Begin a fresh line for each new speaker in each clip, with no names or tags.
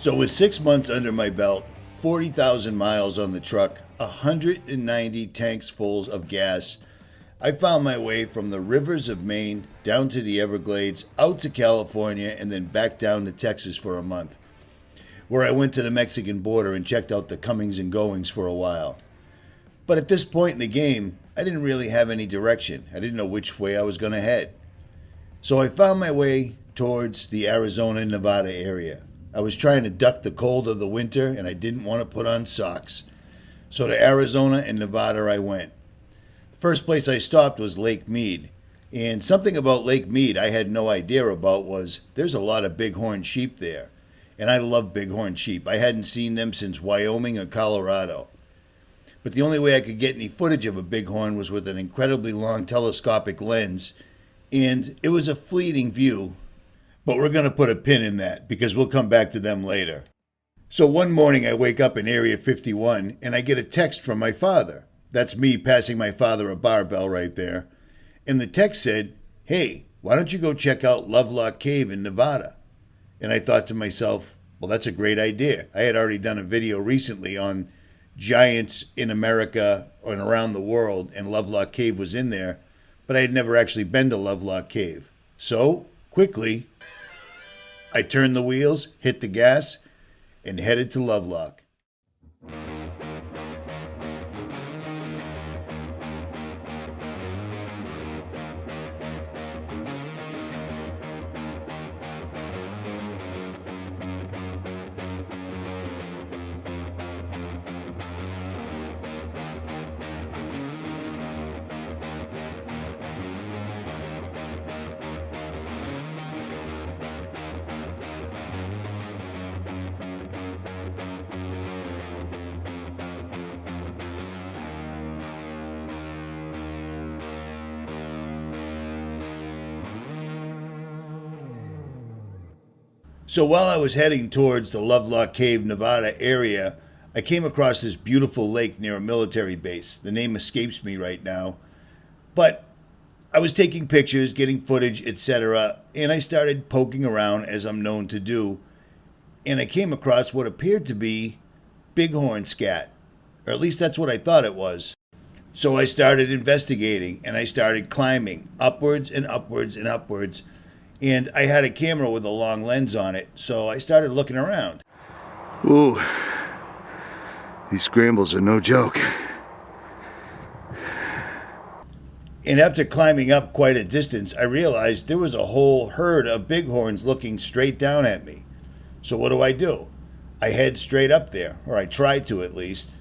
So with 6 months under my belt, 40,000 miles on the truck, 190 tanks full of gas, I found my way from the rivers of Maine down to the Everglades, out to California, and then back down to Texas for a month, where I went to the Mexican border and checked out the comings and goings for a while. But at this point in the game, I didn't really have any direction. I didn't know which way I was going to head. So I found my way towards the Arizona and Nevada area. I was trying to duck the cold of the winter, and I didn't want to put on socks. So to Arizona and Nevada I went. The first place I stopped was Lake Mead. And something about Lake Mead I had no idea about was there's a lot of bighorn sheep there. And I love bighorn sheep. I hadn't seen them since Wyoming or Colorado. But the only way I could get any footage of a bighorn was with an incredibly long telescopic lens. And it was a fleeting view. But we're going to put a pin in that because we'll come back to them later. So one morning I wake up in Area 51 and I get a text from my father. That's me passing my father a barbell right there. And the text said, "Hey, why don't you go check out Lovelock Cave in Nevada?" And I thought to myself, well, that's a great idea. I had already done a video recently on giants in America and around the world, and Lovelock Cave was in there, but I had never actually been to Lovelock Cave. So, quickly, I turned the wheels, hit the gas, and headed to Lovelock. So while I was heading towards the Lovelock Cave, Nevada area, I came across this beautiful lake near a military base. The name escapes me right now. But I was taking pictures, getting footage, etc., and I started poking around as I'm known to do, and I came across what appeared to be bighorn scat, or at least that's what I thought it was. So I started investigating, and I started climbing upwards and upwards and upwards. And I had a camera with a long lens on it, so I started looking around.
Ooh, these scrambles are no joke.
And after climbing up quite a distance, I realized there was a whole herd of bighorns looking straight down at me. So what do? I head straight up there, or I try to at least.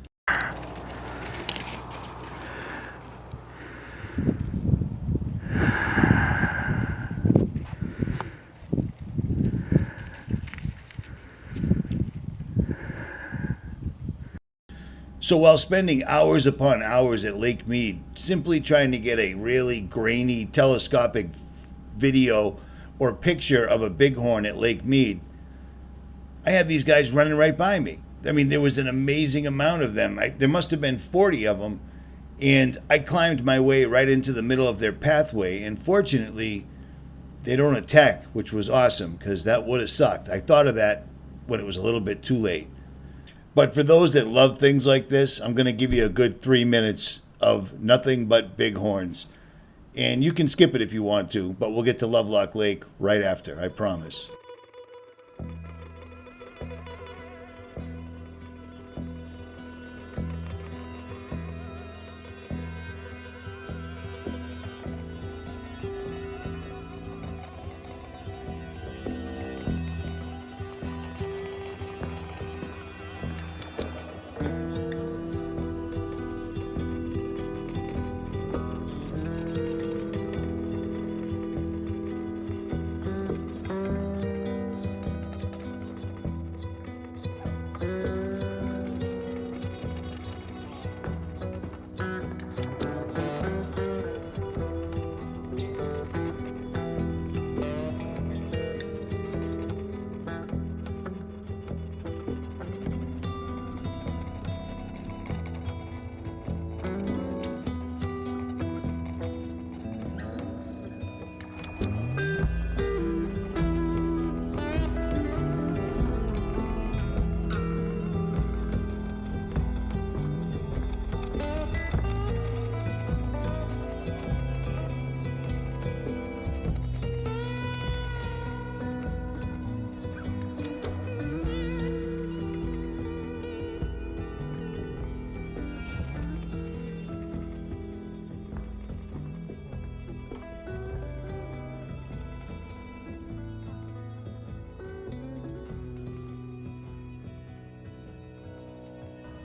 So while spending hours upon hours at Lake Mead, simply trying to get a really grainy telescopic video or picture of a bighorn at Lake Mead, I had these guys running right by me. I mean, there was an amazing amount of them. There must have been 40 of them, and I climbed my way right into the middle of their pathway, and fortunately, they don't attack, which was awesome, because that would have sucked. I thought of that when it was a little bit too late. But for those that love things like this, I'm going to give you a good 3 minutes of nothing but bighorns. And you can skip it if you want to, but we'll get to Lovelock Lake right after, I promise.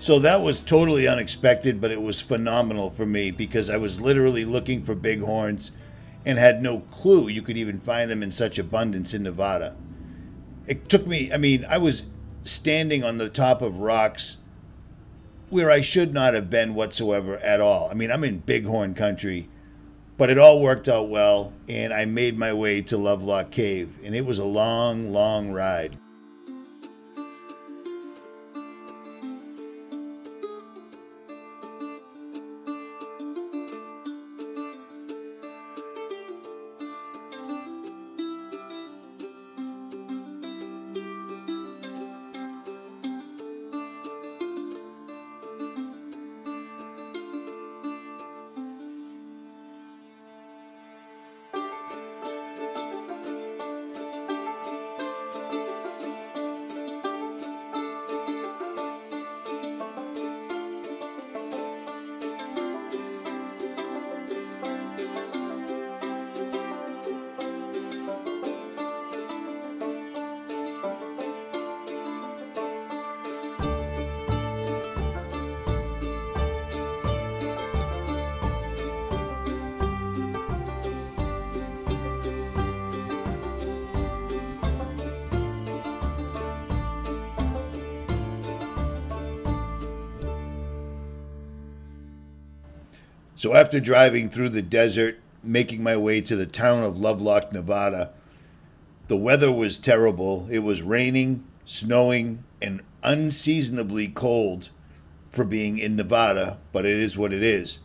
So that was totally unexpected, but it was phenomenal for me because I was literally looking for bighorns and had no clue you could even find them in such abundance in Nevada. It took me, I was standing on the top of rocks where I should not have been whatsoever at all. I'm in bighorn country, but it all worked out well, and I made my way to Lovelock Cave, and it was a long, long ride. So after driving through the desert, making my way to the town of Lovelock, Nevada, the weather was terrible. It was raining, snowing, and unseasonably cold for being in Nevada, but it is what it is.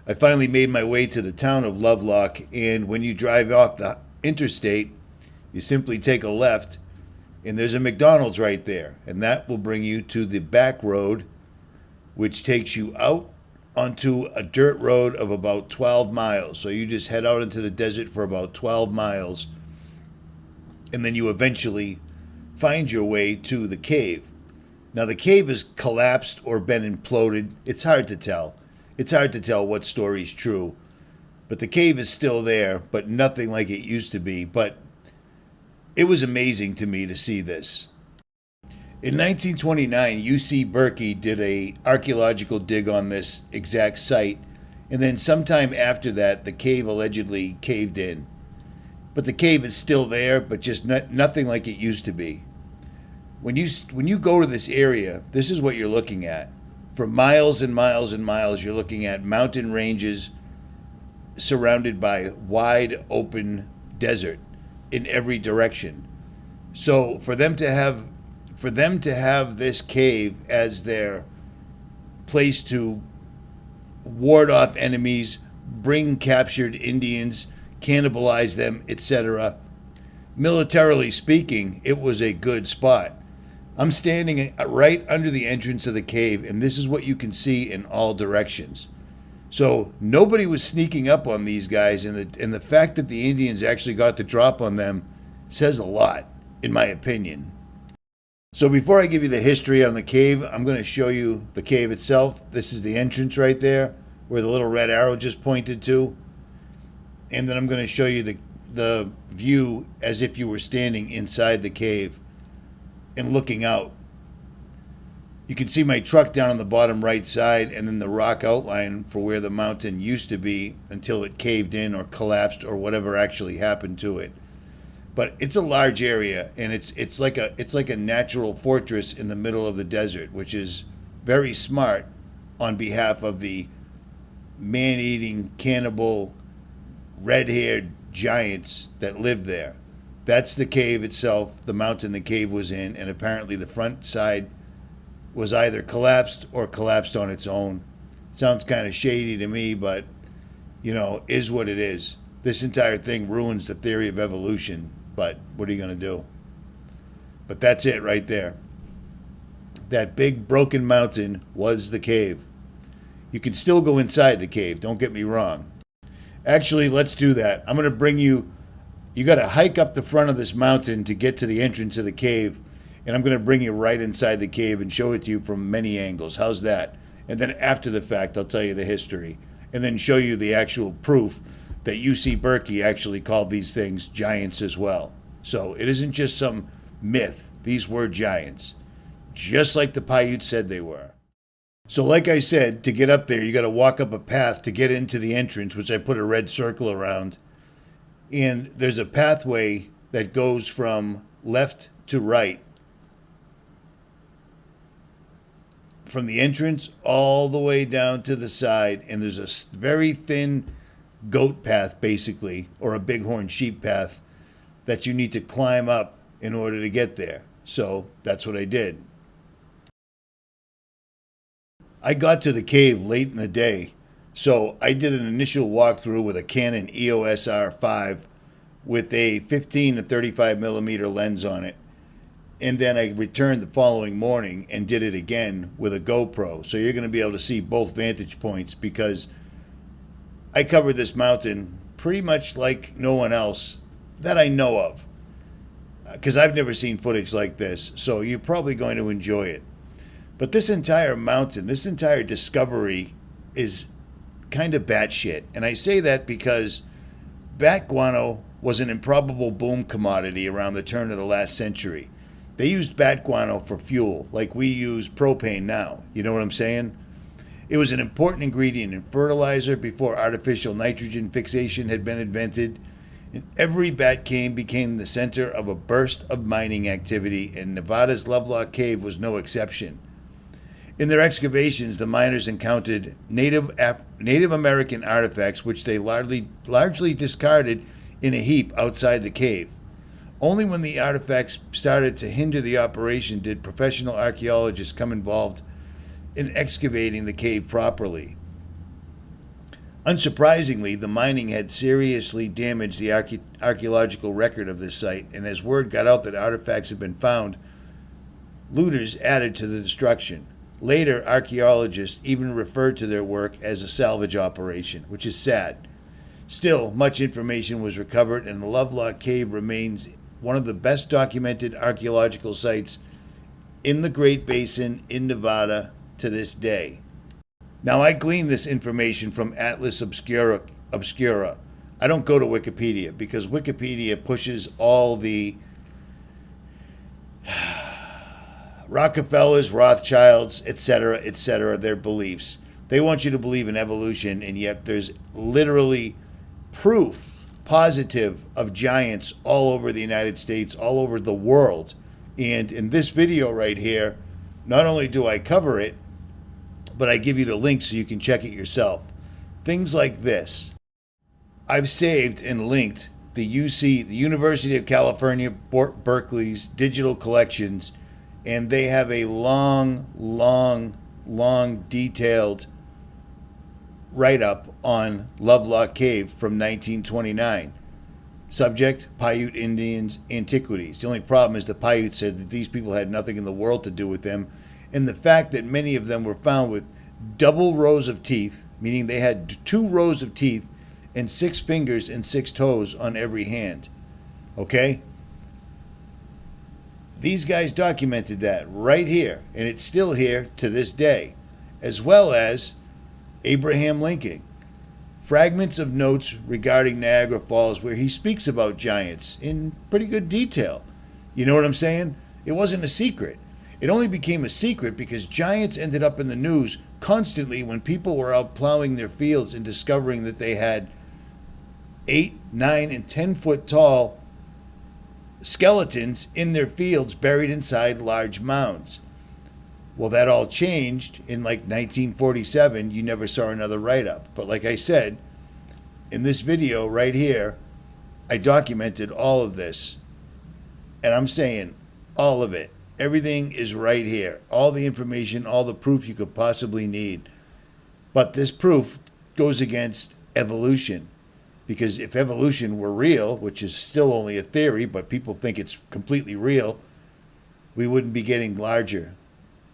I finally made my way to the town of Lovelock, and when you drive off the interstate, you simply take a left, and there's a McDonald's right there, and that will bring you to the back road, which takes you out onto a dirt road of about 12 miles. So you just head out into the desert for about 12 miles, and then you eventually find your way to the cave. Now, the cave has collapsed or been imploded. It's hard to tell. It's hard to tell what story's true. But the cave is still there, but nothing like it used to be. But it was amazing to me to see this. In 1929, UC Berkey did an archaeological dig on this exact site, and then sometime after that, the cave allegedly caved in. But the cave is still there, but just nothing like it used to be. When you go to this area, this is what you're looking at. For miles and miles and miles, you're looking at mountain ranges surrounded by wide open desert in every direction. So for them to have this cave as their place to ward off enemies, bring captured Indians, cannibalize them, etc., militarily speaking, it was a good spot. I'm standing right under the entrance of the cave, and this is what you can see in all directions. So nobody was sneaking up on these guys, and the fact that the Indians actually got the drop on them says a lot, in my opinion. So before I give you the history on the cave, I'm going to show you the cave itself. This is the entrance right there, where the little red arrow just pointed to. And then I'm going to show you the view as if you were standing inside the cave and looking out. You can see my truck down on the bottom right side, and then the rock outline for where the mountain used to be until it caved in or collapsed or whatever actually happened to it. But it's a large area, and it's like a natural fortress in the middle of the desert, which is very smart on behalf of the man-eating, cannibal, red-haired giants that live there. That's the cave itself, the mountain the cave was in, and apparently the front side was either collapsed or collapsed on its own. Sounds kind of shady to me, but, is what it is. This entire thing ruins the theory of evolution, but what are you going to do? But that's it right there. That big broken mountain was the cave. You can still go inside the cave, don't get me wrong. Actually, let's do that. I'm going to bring you got to hike up the front of this mountain to get to the entrance of the cave, and I'm going to bring you right inside the cave and show it to you from many angles. How's that? And then after the fact, I'll tell you the history, and then show you the actual proof that UC Berkey actually called these things giants as well. So it isn't just some myth. These were giants. just like the Paiute said they were. So like I said, to get up there, you got to walk up a path to get into the entrance, which I put a red circle around. And there's a pathway that goes from left to right, from the entrance all the way down to the side. And there's a very thin goat path, basically, or a bighorn sheep path that you need to climb up in order to get there. So that's what I did. I got to the cave late in the day, so I did an initial walkthrough with a Canon EOS R5 with a 15 to 35 millimeter lens on it. And then I returned the following morning and did it again with a GoPro. So you're going to be able to see both vantage points, because I covered this mountain pretty much like no one else that I know of, because I've never seen footage like this. So you're probably going to enjoy it. But this entire mountain, this entire discovery is kind of batshit. And I say that because bat guano was an improbable boom commodity around the turn of the last century. They used bat guano for fuel, like we use propane now. You know what I'm saying? It was an important ingredient in fertilizer before artificial nitrogen fixation had been invented. And every bat cave became the center of a burst of mining activity, and Nevada's Lovelock Cave was no exception. In their excavations, the miners encountered Native American artifacts, which they largely discarded in a heap outside the cave. Only when the artifacts started to hinder the operation did professional archaeologists come involved in excavating the cave properly. Unsurprisingly, the mining had seriously damaged the archaeological record of this site, and as word got out that artifacts had been found, looters added to the destruction. Later, archaeologists even referred to their work as a salvage operation, which is sad. Still, much information was recovered, and the Lovelock Cave remains one of the best documented archaeological sites in the Great Basin in Nevada to this day. Now, I gleaned this information from Atlas Obscura. I don't go to Wikipedia, because Wikipedia pushes all the Rockefellers, Rothschilds, etc., their beliefs. They want you to believe in evolution, and yet there's literally proof, positive, of giants all over the United States, all over the world. And in this video right here, not only do I cover it, but I give you the link so you can check it yourself. Things like this. I've saved and linked the University of California, Berkeley's digital collections, and they have a long, detailed write-up on Lovelock Cave from 1929. Subject, Paiute Indians, Antiquities. The only problem is the Paiute said that these people had nothing in the world to do with them, and the fact that many of them were found with double rows of teeth, meaning they had 2 rows of teeth and 6 fingers and 6 toes on every hand. Okay? These guys documented that right here, and it's still here to this day, as well as Abraham Lincoln. Fragments of notes regarding Niagara Falls where he speaks about giants in pretty good detail. You know what I'm saying? It wasn't a secret. It only became a secret because giants ended up in the news constantly when people were out plowing their fields and discovering that they had 8, 9, and 10 foot tall skeletons in their fields buried inside large mounds. Well, that all changed in like 1947. You never saw another write-up. But like I said, in this video right here, I documented all of this. And I'm saying all of it. Everything is right here. All the information, all the proof you could possibly need. But this proof goes against evolution. Because if evolution were real, which is still only a theory, but people think it's completely real, we wouldn't be getting larger.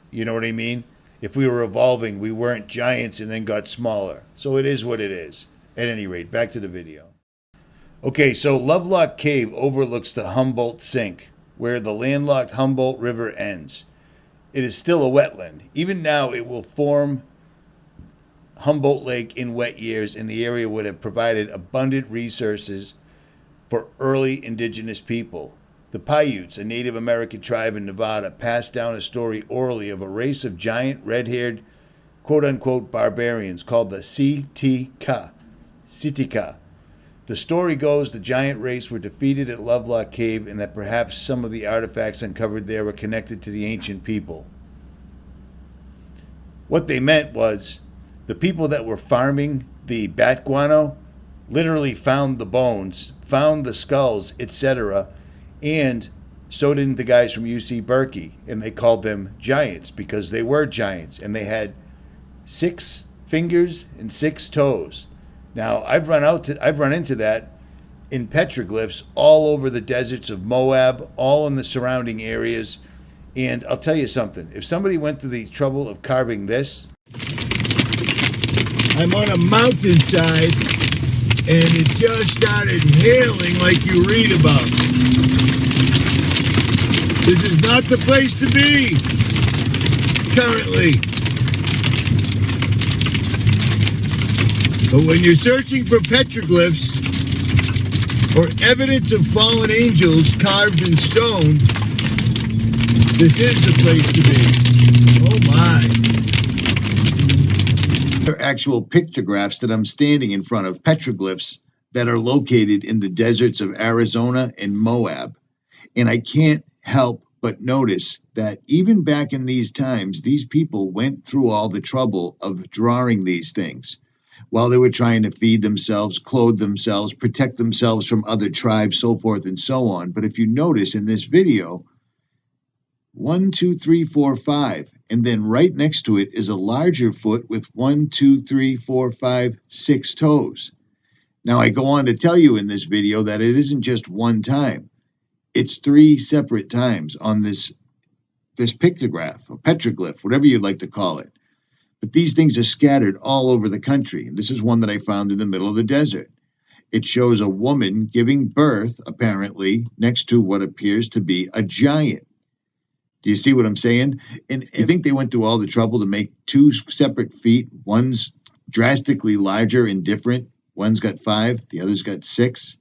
You know what I mean? If we were evolving, we weren't giants and then got smaller. So it is what it is. At any rate, back to the video. Okay, so Lovelock Cave overlooks the Humboldt Sink, where the landlocked Humboldt River ends. It is still a wetland. Even now, it will form Humboldt Lake in wet years, and the area would have provided abundant resources for early indigenous people. The PAIUTEs, a Native American tribe in Nevada, passed down a story orally of a race of giant red-haired, quote-unquote, barbarians called the 𝗙𝗲𝗃. The story goes the giant race were defeated at Lovelock Cave and that perhaps some of the artifacts uncovered there were connected to the ancient people. What they meant was the people that were farming the bat guano literally found the bones, found the skulls, etc., and so did the guys from UC Berkey, and they called them giants because they were giants, and they had 6 fingers and 6 toes. Now, I've run into that in petroglyphs all over the deserts of Moab, all in the surrounding areas. And I'll tell you something. If somebody went through the trouble of carving this,
I'm on a mountainside, and it just started hailing like you read about. This is not the place to be currently. But when you're searching for petroglyphs or evidence of fallen angels carved in stone, this is the place to be. Oh my.
They're actual pictographs that I'm standing in front of, petroglyphs that are located in the deserts of Arizona and Moab. And I can't help but notice that even back in these times, these people went through all the trouble of drawing these things while they were trying to feed themselves, clothe themselves, protect themselves from other tribes, so forth and so on. But if you notice in this video, 1, 2, 3, 4, 5, and then right next to it is a larger foot with 1, 2, 3, 4, 5, 6 toes. Now, I go on to tell you in this video that it isn't just one time. It's 3 separate times on this pictograph, or petroglyph, whatever you'd like to call it. But these things are scattered all over the country. And this is one that I found in the middle of the desert. It shows a woman giving birth, apparently, next to what appears to be a giant. Do you see what I'm saying? And I think they went through all the trouble to make 2 separate feet. One's drastically larger and different. One's got 5, the other's got 6.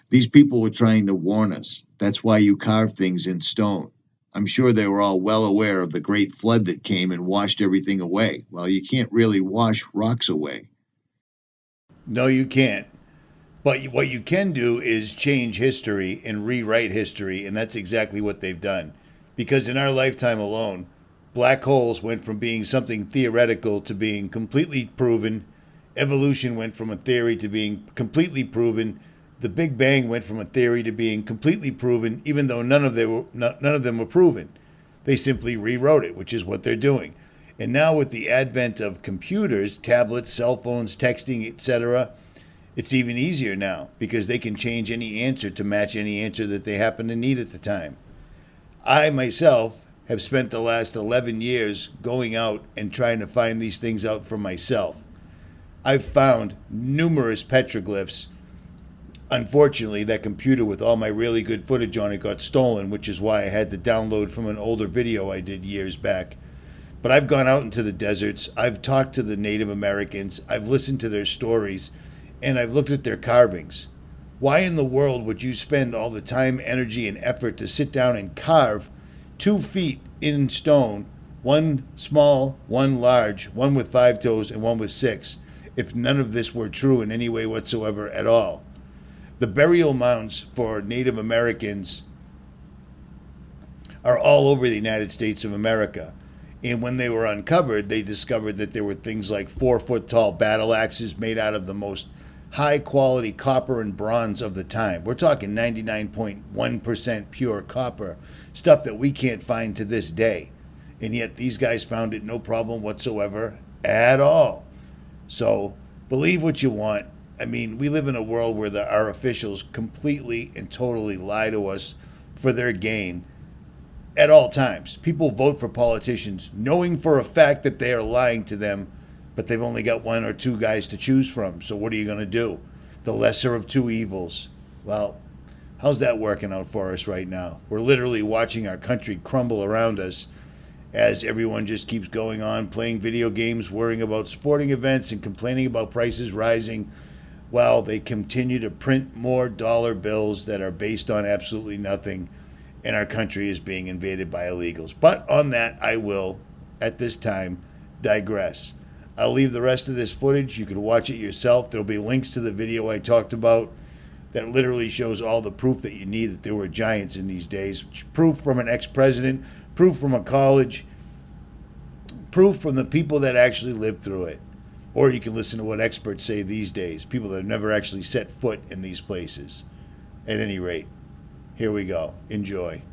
These people were trying to warn us. That's why you carve things in stone. I'm sure they were all well aware of the great flood that came and washed everything away. Well, you can't really wash rocks away. No, you can't. But what you can do is change history and rewrite history, and that's exactly what they've done. Because in our lifetime alone, black holes went from being something theoretical to being completely proven. Evolution went from a theory to being completely proven. The Big Bang went from a theory to being completely proven, even though none of them were proven. They simply rewrote it, which is what they're doing. And now with the advent of computers, tablets, cell phones, texting, etc., it's even easier now because they can change any answer to match any answer that they happen to need at the time. I myself have spent the last 11 years going out and trying to find these things out for myself. I've found numerous petroglyphs. Unfortunately, that computer with all my really good footage on it got stolen, which is why I had to download from an older video I did years back. But I've gone out into the deserts, I've talked to the Native Americans, I've listened to their stories, and I've looked at their carvings. Why in the world would you spend all the time, energy, and effort to sit down and carve 2 feet in stone, one small, one large, one with 5 toes, and one with 6, if none of this were true in any way whatsoever at all? The burial mounds for Native Americans are all over the United States of America. And when they were uncovered, they discovered that there were things like 4-foot-tall battle axes made out of the most high-quality copper and bronze of the time. We're talking 99.1% pure copper, stuff that we can't find to this day. And yet these guys found it no problem whatsoever at all. So believe what you want. I mean, we live in a world where our officials completely and totally lie to us for their gain at all times. People vote for politicians knowing for a fact that they are lying to them, but they've only got 1 or 2 guys to choose from. So what are you going to do? The lesser of 2 evils. Well, how's that working out for us right now? We're literally watching our country crumble around us as everyone just keeps going on, playing video games, worrying about sporting events, and complaining about prices rising, while they continue to print more dollar bills that are based on absolutely nothing, and our country is being invaded by illegals. But on that, I will, at this time, digress. I'll leave the rest of this footage. You can watch it yourself. There'll be links to the video I talked about that literally shows all the proof that you need that there were giants in these days. Proof from an ex-president, proof from a college, proof from the people that actually lived through it. Or you can listen to what experts say these days, people that have never actually set foot in these places. At any rate, here we go. Enjoy.